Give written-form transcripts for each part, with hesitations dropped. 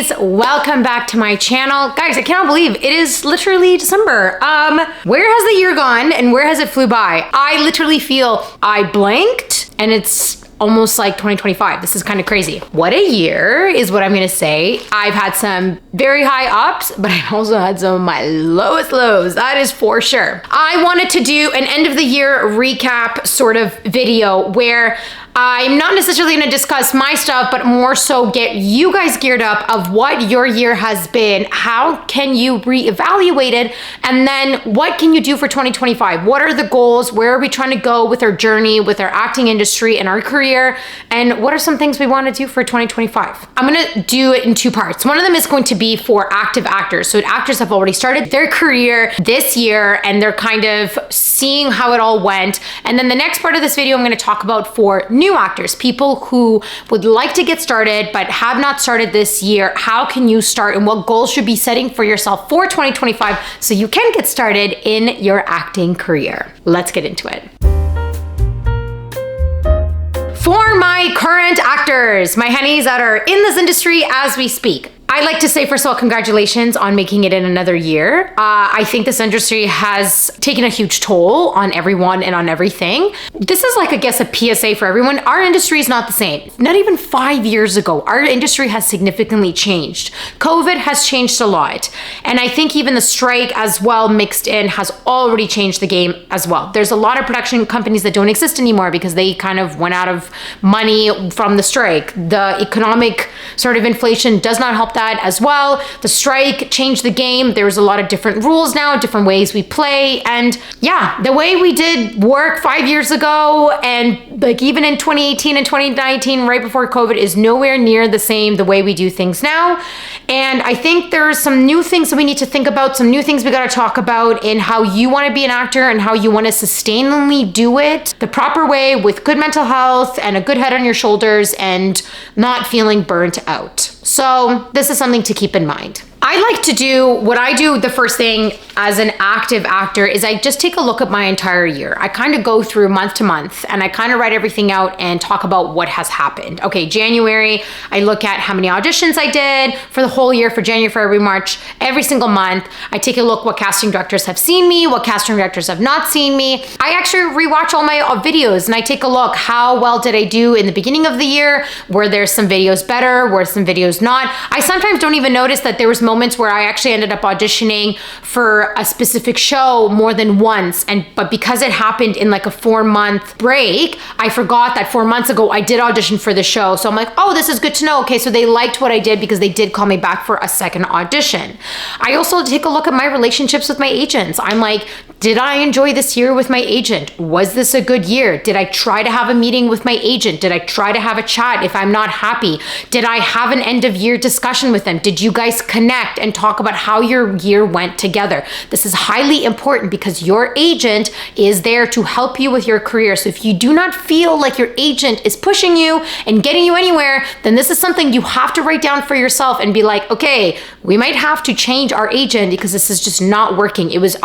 Hennies, welcome back to my channel. Guys, I cannot believe it is literally December. Where has the year gone and where has it flew by? I literally feel I blanked and it's almost like 2025. This is kind of crazy. What a year is what I'm gonna say. I've had some very high ups, but I've also had some of my lowest lows, that is for sure. I wanted to do an end of the year recap sort of video where I'm not necessarily gonna discuss my stuff, but more so get you guys geared up of what your year has been, how can you reevaluate it, and then what can you do for 2025? What are the goals? Where are we trying to go with our journey, with our acting industry and our career? And what are some things we wanna do for 2025? I'm gonna do it in two parts. One of them is going to be for active actors. So actors have already started their career this year and they're kind of seeing how it all went. And then the next part of this video, I'm gonna talk about for new actors, people who would like to get started but have not started this year. How can you start and what goals should be setting for yourself for 2025 so you can get started in your acting career? Let's get into it. For my current actors, my Hennies that are in this industry as we speak, I'd like to say, first of all, congratulations on making it in another year. I think this industry has taken a huge toll on everyone and on everything. This is like, I guess, a PSA for everyone. Our industry is not the same. Not even 5 years ago, our industry has significantly changed. COVID has changed a lot. And I think even the strike as well mixed in has already changed the game as well. There's a lot of production companies that don't exist anymore because they kind of went out of money from the strike. The economic sort of inflation does not help that as well. The strike changed the game. There's a lot of different rules now, different ways we play. And yeah, the way we did work 5 years ago and like even in 2018 and 2019, right before COVID, is nowhere near the same the way we do things now. And I think there's some new things that we need to think about, some new things we got to talk about in how you want to be an actor and how you want to sustainably do it the proper way with good mental health and a good head on your shoulders and not feeling burnt out. So this is something to keep in mind. I like to do, what I do the first thing as an active actor is I just take a look at my entire year. I kind of go through month to month and I kind of write everything out and talk about what has happened. Okay, January, I look at how many auditions I did for the whole year, for January, February, March, every single month. I take a look what casting directors have seen me, what casting directors have not seen me. I actually rewatch all my videos and I take a look, how well did I do in the beginning of the year? Were there some videos better? Were some videos not? I sometimes don't even notice that there was moments where I actually ended up auditioning for a specific show more than once, but because it happened in like a 4-month break, I forgot that 4 months ago I did audition for the show. So I'm like, oh, this is good to know. Okay, so they liked what I did because they did call me back for a second audition. I also take a look at my relationships with my agents. I'm like, did I enjoy this year with my agent? Was this a good year? Did I try to have a meeting with my agent? Did I try to have a chat if I'm not happy? Did I have an end of year discussion with them? Did you guys connect and talk about how your year went together? This is highly important because your agent is there to help you with your career. So if you do not feel like your agent is pushing you and getting you anywhere, then this is something you have to write down for yourself and be like, okay, we might have to change our agent because this is just not working. It was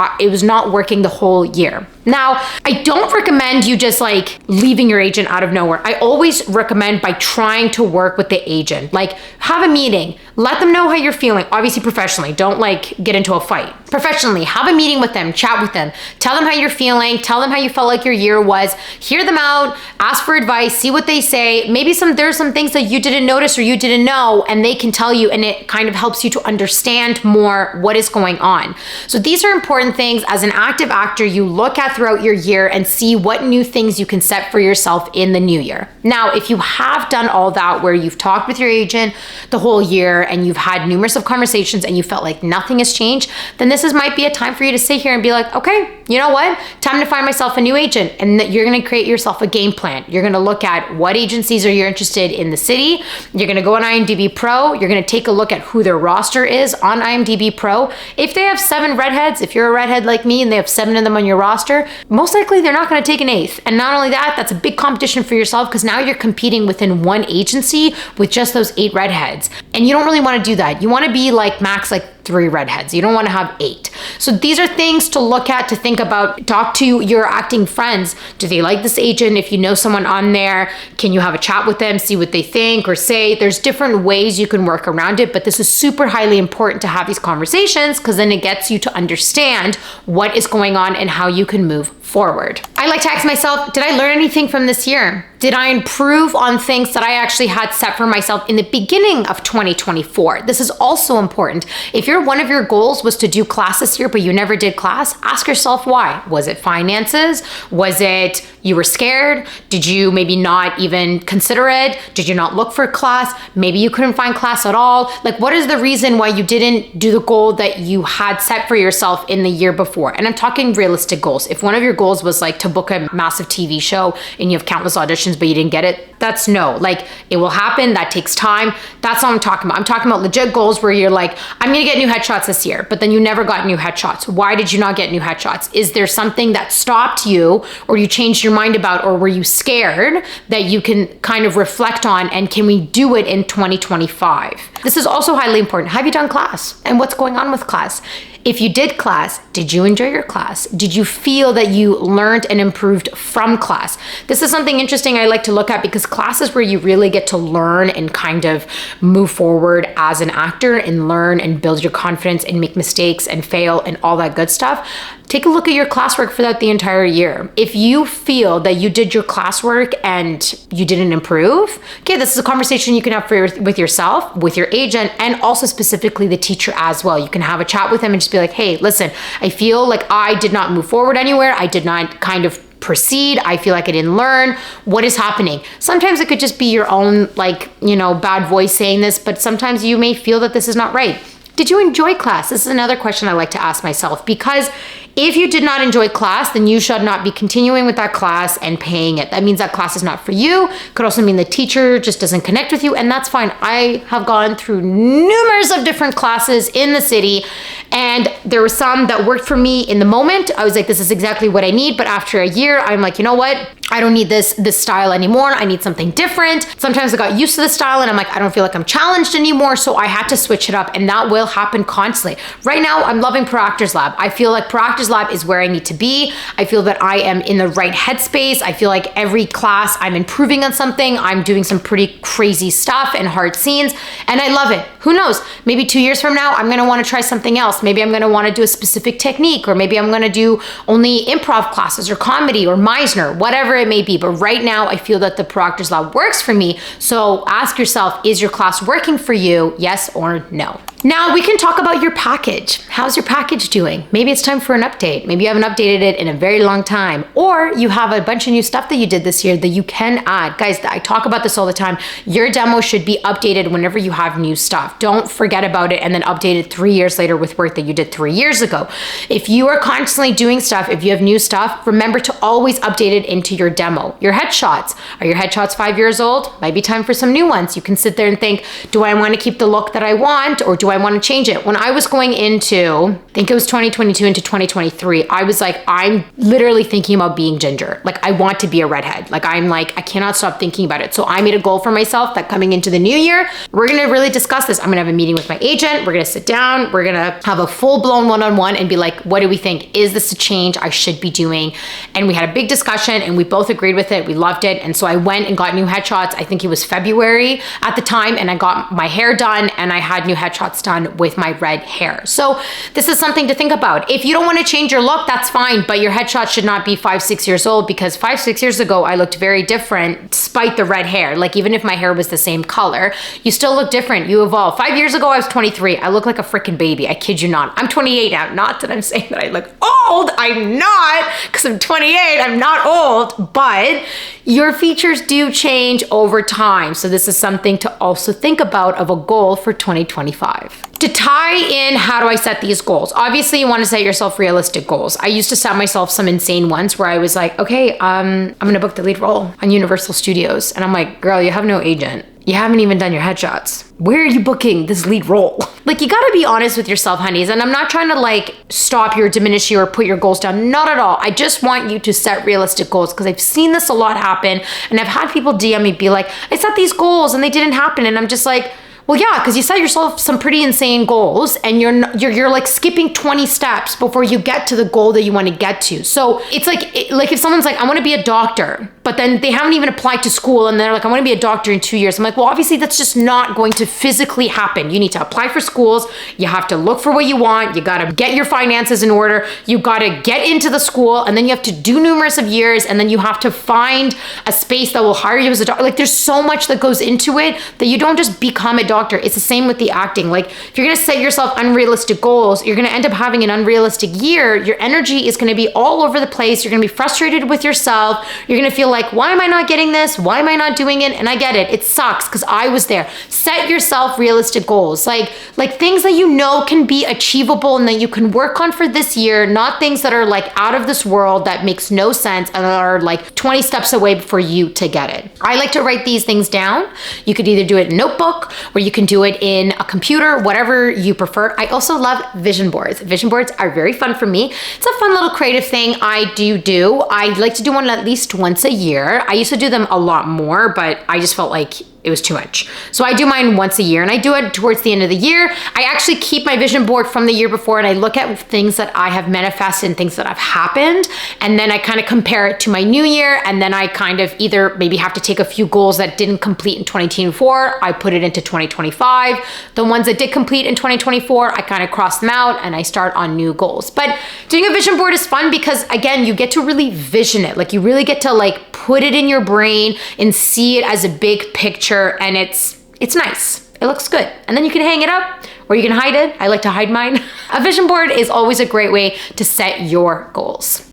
not working the whole year. Now, I don't recommend you just like leaving your agent out of nowhere. I always recommend by trying to work with the agent. Like, have a meeting, let them know how you're feeling, obviously professionally, don't like get into a fight. Professionally, have a meeting with them, chat with them, tell them how you're feeling, tell them how you felt like your year was, hear them out, ask for advice, see what they say. Maybe there's some things that you didn't notice or you didn't know and they can tell you, and it kind of helps you to understand more what is going on. So these are important things as an active actor you look at throughout your year and see what new things you can set for yourself in the new year. Now, if you have done all that where you've talked with your agent the whole year and you've had numerous of conversations and you felt like nothing has changed, then this might be a time for you to sit here and be like, okay, you know what? Time to find myself a new agent. And that you're going to create yourself a game plan. You're going to look at what agencies are you interested in the city. You're going to go on IMDb Pro. You're going to take a look at who their roster is on IMDb Pro. If they have 7 redheads, if you're a redhead like me and they have 7 of them on your roster, most likely they're not going to take an 8th. And not only that, that's a big competition for yourself because now you're competing within one agency with just those 8 redheads. And you don't really want to do that. You want to be like max like 3 redheads. You don't want to have 8. So these are things to look at, to think about. Talk to your acting friends. Do they like this agent? If you know someone on there, can you have a chat with them, see what they think or say? There's different ways you can work around it, but this is super highly important to have these conversations, because then it gets you to understand what is going on and how you can move forward. I like to ask myself, did I learn anything from this year? Did I improve on things that I actually had set for myself in the beginning of 2024? This is also important. If one of your goals was to do class this year, but you never did class, ask yourself why. Was it finances? Was it you were scared? Did you maybe not even consider it? Did you not look for class? Maybe you couldn't find class at all. Like, what is the reason why you didn't do the goal that you had set for yourself in the year before? And I'm talking realistic goals. If one of your goals was like to book a massive TV show and you have countless auditions, but you didn't get it, that's no. Like, it will happen. That takes time. That's all I'm talking about. I'm talking about legit goals where you're like, I'm going to get new headshots this year, but then you never got new headshots. Why did you not get new headshots? Is there something that stopped you, or you changed your mind about, or were you scared, that you can kind of reflect on, and can we do it in 2025? This is also highly important. Have you done class? And what's going on with class? If you did class, did you enjoy your class? Did you feel that you learned and improved from class? This is something interesting I like to look at, because class is where you really get to learn and kind of move forward as an actor and learn and build your confidence and make mistakes and fail and all that good stuff. Take a look at your classwork for that the entire year. If you feel that you did your classwork and you didn't improve, okay, this is a conversation you can have with yourself, with your agent, and also specifically the teacher as well. You can have a chat with them and just be like, hey, listen, I feel like I did not move forward anywhere. I did not kind of proceed. I feel like I didn't learn. What is happening? Sometimes it could just be your own, bad voice saying this, but sometimes you may feel that this is not right. Did you enjoy class? This is another question I like to ask myself, because if you did not enjoy class, then you should not be continuing with that class and paying it. That means that class is not for you. Could also mean the teacher just doesn't connect with you, and that's fine. I have gone through numerous of different classes in the city, and there were some that worked for me in the moment. I was like, this is exactly what I need. But after a year, I'm like, you know what? I don't need this style anymore. I need something different. Sometimes I got used to the style and I'm like, I don't feel like I'm challenged anymore. So I had to switch it up, and that will happen constantly. Right now, I'm loving Pro Actors Lab. I feel like Pro Actors Lab is where I need to be. I feel that I am in the right headspace. I feel like every class I'm improving on something. I'm doing some pretty crazy stuff and hard scenes, and I love it. Who knows? Maybe 2 years from now, I'm gonna wanna try something else. Maybe I'm gonna wanna do a specific technique, or maybe I'm gonna do only improv classes or comedy or Meisner, whatever it may be. But right now, I feel that the Pro Actors Lab works for me. So ask yourself, is your class working for you? Yes or no? Now we can talk about your package. How's your package doing? Maybe it's time for an update. Maybe you haven't updated it in a very long time, or you have a bunch of new stuff that you did this year that you can add. Guys, I talk about this all the time. Your demo should be updated whenever you have new stuff. Don't forget about it and then update it 3 years later with work that you did 3 years ago. If you are constantly doing stuff, if you have new stuff, remember to always update it into your demo. Your headshots. Are your headshots 5 years old? Might be time for some new ones. You can sit there and think, do I want to keep the look that I want, or do I want to change it? When I was going into, I think it was 2022 into 2023, I was like, I'm literally thinking about being ginger. Like, I want to be a redhead. Like, I cannot stop thinking about it. So I made a goal for myself that coming into the new year, we're going to really discuss this. I'm going to have a meeting with my agent. We're going to sit down. We're going to have a full-blown one-on-one and be like, what do we think? Is this a change I should be doing? And we had a big discussion and we both agreed with it. We loved it. And so I went and got new headshots. I think it was February at the time, and I got my hair done and I had new headshots done with my red hair. So this is something to think about. If you don't want to change your look, that's fine, but your headshot should not be 5-6 years old, because 5-6 years ago, I looked very different despite the red hair. Like, even if my hair was the same color, you still look different. You evolve. 5 years ago, I was 23. I look like a freaking baby. I kid you not. I'm 28 now. Not that I'm saying that I look old. I'm not, because I'm 28. I'm not old, but your features do change over time. So this is something to also think about of a goal for 2025. To tie in, how do I set these goals? Obviously, you want to set yourself realistic goals. I used to set myself some insane ones where I was like, okay, I'm going to book the lead role on Universal Studios. And I'm like, girl, you have no agent. You haven't even done your headshots. Where are you booking this lead role? Like, you gotta be honest with yourself, honeys. And I'm not trying to stop you or diminish you or put your goals down. Not at all. I just want you to set realistic goals, because I've seen this a lot happen. And I've had people DM me be like, I set these goals and they didn't happen. And I'm just like, Well, yeah, because you set yourself some pretty insane goals, and you're like skipping 20 steps before you get to the goal that you want to get to. So it's like if someone's like, I want to be a doctor, but then they haven't even applied to school, and they're like, I want to be a doctor in 2 years. I'm like, well, obviously that's just not going to physically happen. You need to apply for schools. You have to look for what you want. You got to get your finances in order. You got to get into the school, and then you have to do numerous of years, and then you have to find a space that will hire you as a doctor. Like, there's so much that goes into it that you don't just become a doctor. It's the same with the acting. Like, if you're going to set yourself unrealistic goals, you're going to end up having an unrealistic year. Your energy is going to be all over the place. You're going to be frustrated with yourself. You're going to feel like, why am I not getting this? Why am I not doing it? And I get it. It sucks because I was there. Set yourself realistic goals, like things that you know can be achievable and that you can work on for this year, not things that are like out of this world that makes no sense and are like 20 steps away for you to get it. I like to write these things down. You could either do it in a notebook or you can do it in a computer, whatever you prefer. I also love vision boards. Vision boards are very fun for me. It's a fun little creative thing I do. I like to do one at least once a year. I used to do them a lot more, but I just felt like it was too much. So I do mine once a year, and I do it towards the end of the year. I actually keep my vision board from the year before, and I look at things that I have manifested and things that have happened. And then I kind of compare it to my new year. And then I kind of either maybe have to take a few goals that didn't complete in 2024. I put it into 2025. The ones that did complete in 2024, I kind of cross them out and I start on new goals. But doing a vision board is fun because, again, you get to really vision it. Like, you really get to like put it in your brain and see it as a big picture. And it's nice. It looks good. And then you can hang it up or you can hide it. I like to hide mine. A vision board is always a great way to set your goals.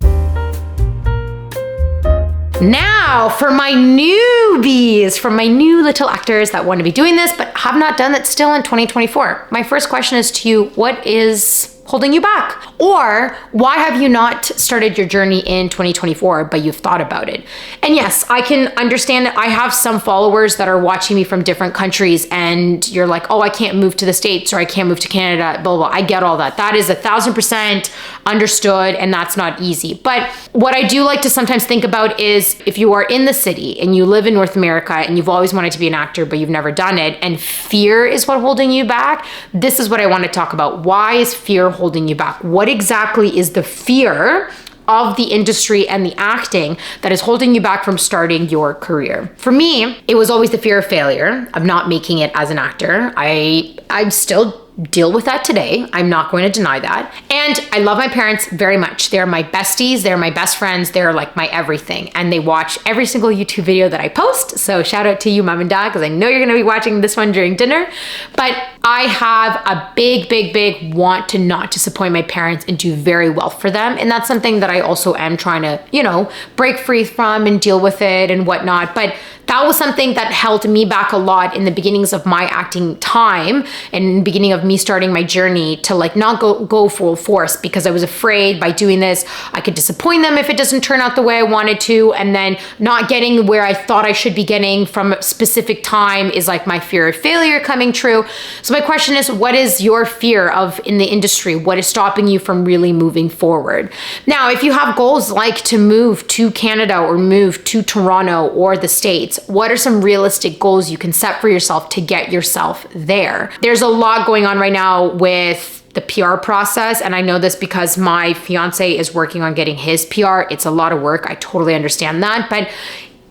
Now for my newbies, for my new little actors that want to be doing this but have not done it still in 2024. My first question is to you, what is holding you back? Or why have you not started your journey in 2024, but you've thought about it? And yes, I can understand that I have some followers that are watching me from different countries and you're like, oh, I can't move to the States or I can't move to Canada, blah, blah, blah. I get all that. That is 1,000% understood and that's not easy. But what I do like to sometimes think about is if you are in the city and you live in North America and you've always wanted to be an actor, but you've never done it and fear is what holding you back, this is what I want to talk about. Why is fear holding you back? What exactly is the fear of the industry and the acting that is holding you back from starting your career? For me, it was always the fear of failure, of not making it as an actor. I still deal with that today. I'm not going to deny that. And I love my parents very much. They're my besties. They're my best friends. They're like my everything. And they watch every single YouTube video that I post. So shout out to you, mom and dad, because I know you're going to be watching this one during dinner. But I have a big want to not disappoint my parents and do very well for them. And that's something that I also am trying to, break free from and deal with it and whatnot. But that was something that held me back a lot in the beginnings of my acting time and beginning of me starting my journey to like not go full force because I was afraid by doing this, I could disappoint them if it doesn't turn out the way I wanted to. And then not getting where I thought I should be getting from a specific time is like my fear of failure coming true. So my question is, what is your fear of in the industry? What is stopping you from really moving forward? Now, if you have goals like to move to Canada or move to Toronto or the States, what are some realistic goals you can set for yourself to get yourself there? There's a lot going on right now with the PR process. And I know this because my fiance is working on getting his PR. It's a lot of work. I totally understand that. But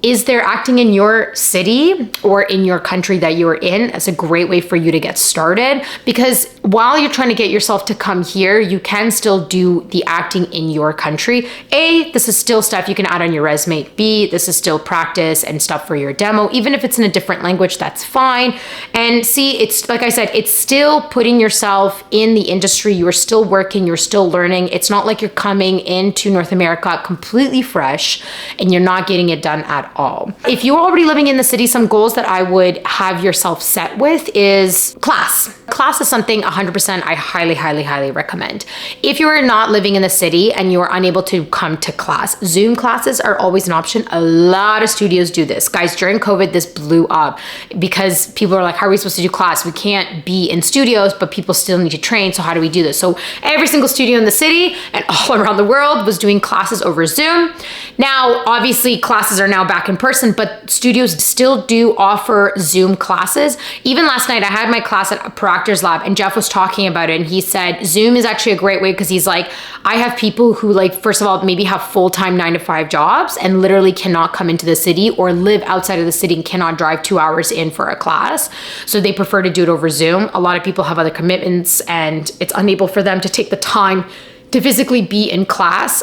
is there acting in your city or in your country that you're in? It's a great way for you to get started because while you're trying to get yourself to come here, you can still do the acting in your country. A, this is still stuff you can add on your resume. B, this is still practice and stuff for your demo. Even if it's in a different language, that's fine. And C, it's like I said, it's still putting yourself in the industry. You are still working, you're still learning. It's not like you're coming into North America completely fresh and you're not getting it done at all. If you're already living in the city, some goals that I would have yourself set with is class. Class is something 100% I highly recommend. If you are not living in the city and you are unable to come to class, Zoom classes are always an option. A lot of studios do this. Guys, during COVID, this blew up because people are like, how are we supposed to do class? We can't be in studios, but people still need to train. So how do we do this? So every single studio in the city and all around the world was doing classes over Zoom. Now, obviously, classes are now back back in person, but studios still do offer Zoom classes. Even last night, I had my class at Proctor's Lab and Jeff was talking about it, and he said Zoom is actually a great way because he's like, I have people who like, first of all, maybe have full-time 9-to-5 jobs and literally cannot come into the city or live outside of the city and cannot drive 2 hours in for a class. So they prefer to do it over Zoom. A lot of people have other commitments and it's unable for them to take the time to physically be in class.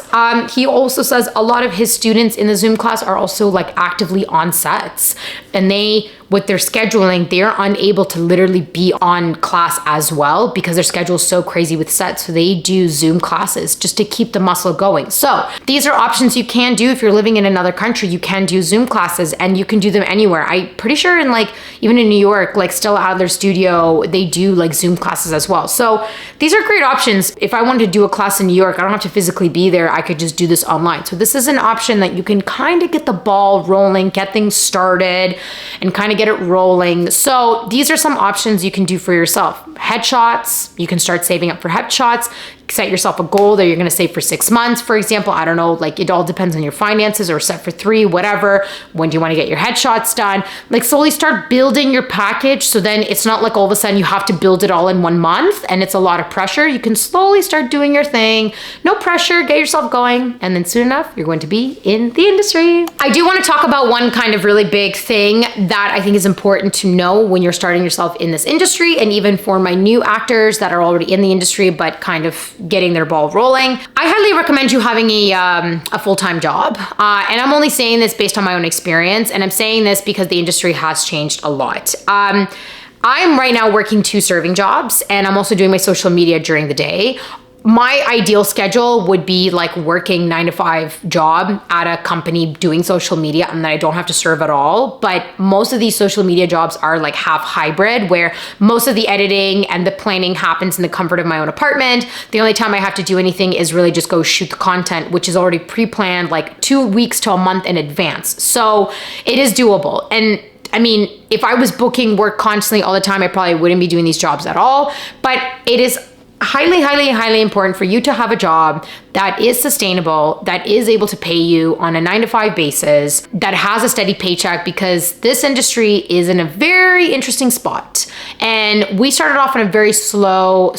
He also says a lot of his students in the Zoom class are also like actively on sets, and they, with their scheduling, they're unable to literally be on class as well because their schedule is so crazy with sets. So they do Zoom classes just to keep the muscle going. So these are options you can do if you're living in another country. You can do Zoom classes and you can do them anywhere. I'm pretty sure in like, even in New York, like Stella Adler Studio, they do like Zoom classes as well. So these are great options. If I wanted to do a class in New York, I don't have to physically be there. I could just do this online. So this is an option that you can kind of get the ball rolling, get things started, and kind of get it rolling. So these are some options you can do for yourself. Headshots, you can start saving up for headshots. Set yourself a goal that you're going to save for 6 months, for example. I don't know, like it all depends on your finances, or set for 3, whatever. When do you want to get your headshots done? Like slowly start building your package. So then it's not like all of a sudden you have to build it all in 1 month and it's a lot of pressure. You can slowly start doing your thing. No pressure, get yourself going. And then soon enough, you're going to be in the industry. I do want to talk about one kind of really big thing that I think is important to know when you're starting yourself in this industry. And even for my new actors that are already in the industry, but kind of getting their ball rolling, I highly recommend you having a full-time job. And I'm only saying this based on my own experience. And I'm saying this because the industry has changed a lot. I'm right now working 2 serving jobs, and I'm also doing my social media during the day. My ideal schedule would be like working 9-to-5 job at a company doing social media, and then I don't have to serve at all. But most of these social media jobs are like half hybrid, where most of the editing and the planning happens in the comfort of my own apartment. The only time I have to do anything is really just go shoot the content, which is already pre-planned like 2 weeks to a month in advance. So it is doable. And I mean, if I was booking work constantly all the time, I probably wouldn't be doing these jobs at all. But it is highly, highly, highly important for you to have a job that is sustainable, that is able to pay you on a 9-to-5 basis, that has a steady paycheck, because this industry is in a very interesting spot. And we started off on a very slow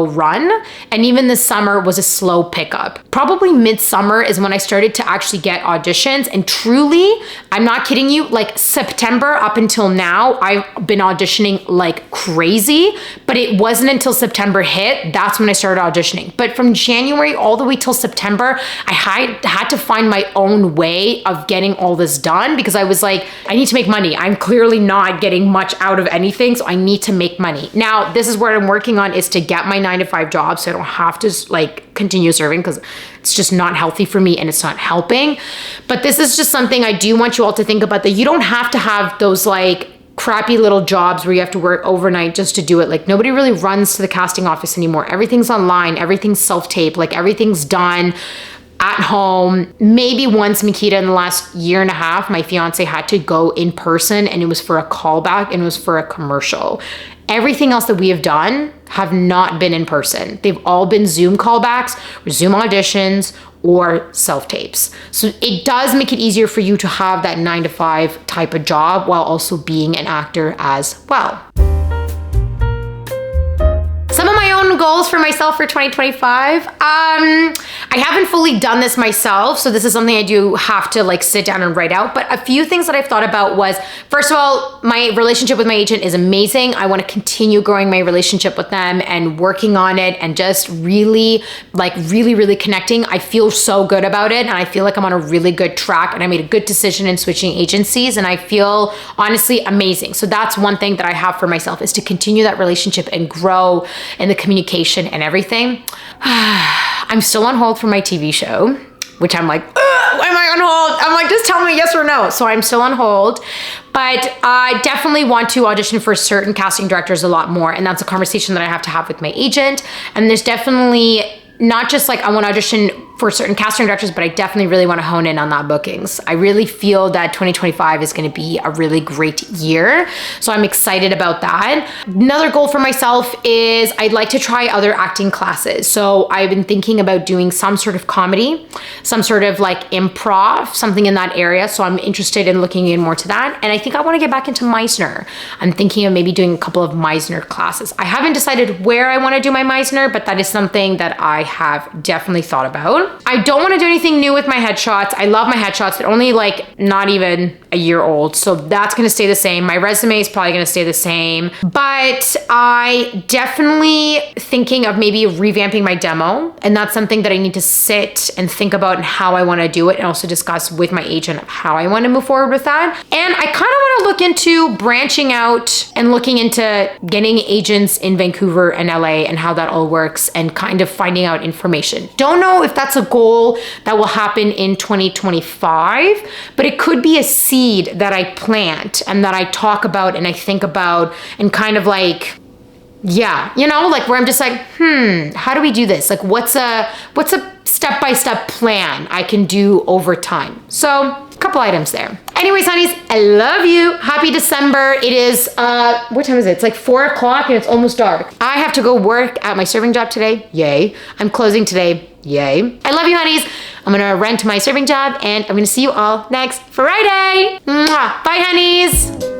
run. And even this summer was a slow pickup. Probably midsummer is when I started to actually get auditions. And truly, I'm not kidding you, like September up until now, I've been auditioning like crazy, but it wasn't until September hit, that's when I started auditioning. But from January all the way till September, I had to find my own way of getting all this done, because I was like, I need to make money. I'm clearly not getting much out of anything, so I need to make money. Now, this is what I'm working on, is to get my 9-to-5 job so I don't have to like continue serving, because it's just not healthy for me and it's not helping. But this is just something I do want you all to think about, that you don't have to have those like crappy little jobs where you have to work overnight just to do it. Like nobody really runs to the casting office anymore. Everything's online, everything's self-tape, like everything's done at home. Maybe once, Makita, in the last 1.5 years, my fiance had to go in person, and it was for a callback and it was for a commercial. Everything else that we have done have not been in person. They've all been Zoom callbacks, or Zoom auditions, or self-tapes. So it does make it easier for you to have that 9-to-5 type of job while also being an actor as well. Some of my own goals for myself for 2025. I haven't fully done this myself, so this is something I do have to like sit down and write out. But a few things that I've thought about was, first of all, my relationship with my agent is amazing. I want to continue growing my relationship with them and working on it, and just really connecting. I feel so good about it, and I feel like I'm on a really good track, and I made a good decision in switching agencies, and I feel honestly amazing. So that's one thing that I have for myself, is to continue that relationship and grow in the communication and everything. I'm still on hold for my TV show, which I'm like, why am I on hold? I'm like, just tell me yes or no. So I'm still on hold, but I definitely want to audition for certain casting directors a lot more. And that's a conversation that I have to have with my agent. And there's definitely not just like I want to audition for certain casting directors, but I definitely really want to hone in on that bookings. I really feel that 2025 is going to be a really great year. So I'm excited about that. Another goal for myself is I'd like to try other acting classes. So I've been thinking about doing some sort of comedy, some sort of like improv, something in that area. So I'm interested in looking in more to that. And I think I want to get back into Meisner. I'm thinking of maybe doing a couple of Meisner classes. I haven't decided where I want to do my Meisner, but that is something that I have definitely thought about. I don't want to do anything new with my headshots. I love my headshots. They're only like not even a year old. So that's going to stay the same. My resume is probably going to stay the same, but I definitely thinking of maybe revamping my demo. And that's something that I need to sit and think about and how I want to do it, and also discuss with my agent how I want to move forward with that. And I kind of want to look into branching out and looking into getting agents in Vancouver and LA and how that all works, and kind of finding out information. Don't know if that's a goal that will happen in 2025, but it could be a seed that I plant and that I talk about and I think about, and kind of like, yeah, you know, like where I'm just like, how do we do this? Like what's a step-by-step plan I can do over time? So a couple items there. Anyways, honeys, I love you. Happy December. It is, what time is it? It's like 4 o'clock and it's almost dark. I have to go work at my serving job today. Yay. I'm closing today. Yay. I love you, honeys. I'm gonna rent my serving job, and I'm gonna see you all next Friday. Mwah. Bye, honeys.